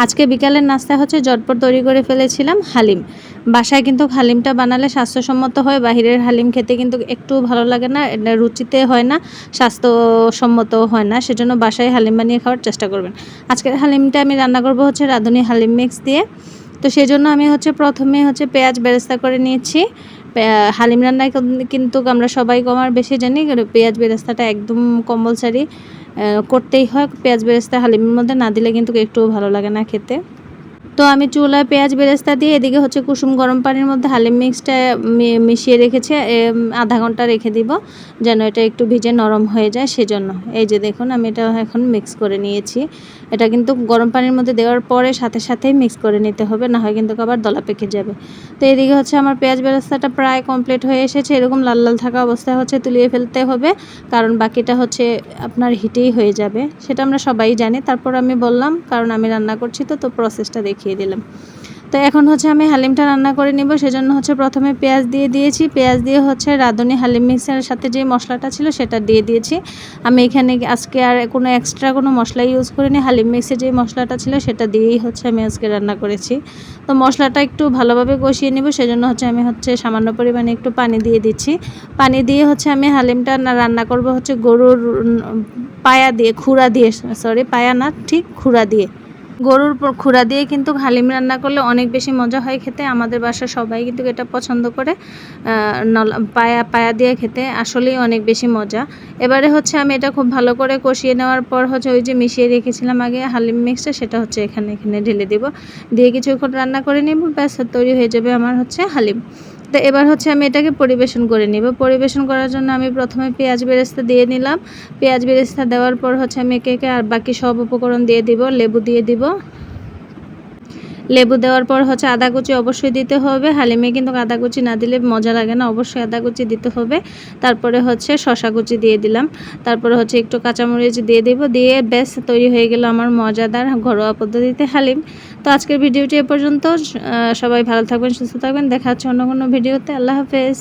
আজকে বিকালের নাস্তা হচ্ছে ঝটপট তৈরি করে ফেলেছিলাম হালিম। বাসায় কিন্তু হালিমটা বানালে স্বাস্থ্যসম্মত হয়, বাহিরের হালিম খেতে কিন্তু একটু ভালো লাগে না, এটা রুচিতে হয় না, স্বাস্থ্যসম্মতও হয় না। সেজন্য বাসায় হালিম বানিয়ে খাওয়ার চেষ্টা করবেন। আজকের হালিমটা আমি রান্না করব হচ্ছে রাঁধুনি হালিম মিক্স দিয়ে। তো সেজন্য আমি হচ্ছে প্রথমে হচ্ছে পেঁয়াজ বেরেস্তা করে নিয়েছি। হালিম রান্নায় কিন্তু আমরা সবাই কম আর বেশি জানি, পেঁয়াজ বেরেস্তাটা একদম কম্পালসারি করতেই হয়। পেঁয়াজ বেরেস্তা হালিমের মধ্যে না দিলে কিন্তু একটুও ভালো লাগে না খেতে। তো আমি চুলায় পেঁয়াজ বেরেস্তা দিয়ে এদিকে হচ্ছে কুসুম গরম পানির মধ্যে হালিম মিক্সটা মিশিয়ে রেখেছি। আধা ঘন্টা রেখে দিব যেন এটা একটু ভিজে নরম হয়ে যায়, সেজন্য। এই যে দেখুন আমি এটা এখন মিক্স করে নিয়েছি। এটা কিন্তু গরম পানির মধ্যে দেওয়ার পরে সাথে সাথেই মিক্স করে নিতে হবে, না হয় কিন্তু আবার দলা পেকে যাবে। তো এদিকে হচ্ছে আমার পেঁয়াজ বেরেস্তাটা প্রায় কমপ্লিট হয়ে এসেছে। এরকম লাল লাল থাকা অবস্থায় হচ্ছে তুলিয়ে ফেলতে হবে, কারণ বাকিটা হচ্ছে আপনার হিটেই হয়ে যাবে, সেটা আমরা সবাই জানি। তারপর আমি বললাম কারণ আমি রান্না করছি, তো প্রসেসটা দেখিয়ে দিলাম। তো এখন হচ্ছে আমি হালিমটা রান্না করে নিব, সেজন্য হচ্ছে প্রথমে পেঁয়াজ দিয়ে দিয়েছি। পেঁয়াজ দিয়ে হচ্ছে রাঁধুনি হালিম মিক্সের সাথে যে মশলাটা ছিল সেটা দিয়ে দিয়েছি। আমি এখানে আজকে আর কোনো এক্সট্রা কোনো মশলা ইউজ করিনি, হালিম মিক্সে যে মশলাটা ছিল সেটা দিয়েই হচ্ছে আমি আজকে রান্না করেছি। তো মশলাটা একটু ভালোভাবে কষিয়ে নিব, সেজন্য হচ্ছে আমি সামান্য পরিমাণে একটু পানি দিয়ে দিচ্ছি। পানি দিয়ে হচ্ছে আমি হালিমটা রান্না করব হচ্ছে গরুর পায়া দিয়ে, খুরা দিয়ে, সরি পায়া না, ঠিক খুরা দিয়ে। গরুর খুরা দিয়ে কিন্তু হালিম রান্না করলে অনেক বেশি মজা হয় খেতে। আমাদের বাসার সবাই কিন্তু এটা পছন্দ করে। পায়া দিয়ে খেতে আসলেই অনেক বেশি মজা। এবারে হচ্ছে আমি এটা খুব ভালো করে কষিয়ে নেওয়ার পর হচ্ছে ওই যে মিশিয়ে রেখেছিলাম আগে হালিম মিক্সটা, সেটা হচ্ছে এখানে ঢেলে দেব। দিয়ে কিছুক্ষণ রান্না করে নেব, ব্যাস তৈরি হয়ে যাবে আমার হচ্ছে হালিম। তো এবার হচ্ছে আমি এটাকে পরিবেশন করে নেব। পরিবেশন করার জন্য আমি প্রথমে পেঁয়াজ বেরেস্তা দিয়ে নিলাম। পেঁয়াজ বেরেস্তা দেওয়ার পর হচ্ছে আমি একে আর বাকি সব উপকরণ দিয়ে দিব। লেবু দিয়ে দিব। লেবু দেওয়ার পর হচ্ছে আদা কুচি অবশ্যই দিতে হবে। হালিমে কিন্তু আদা কুচি না দিলে মজা লাগে না, অবশ্যই আদা কুচি দিতে হবে। তারপরে হচ্ছে শসা কুচি দিয়ে দিলাম। তারপরে হচ্ছে একটু কাঁচামরিচ দিয়ে দিব। দিয়ে ব্যাস তৈরি হয়ে গেল আমার মজাদার ঘরোয়া পদ্ধতিতে হালিম। তো আজকের ভিডিওটি এ পর্যন্ত। সবাই ভালো থাকবেন, সুস্থ থাকবেন। দেখা হচ্ছে অন্য কোনো ভিডিওতে। আল্লাহ হাফেজ।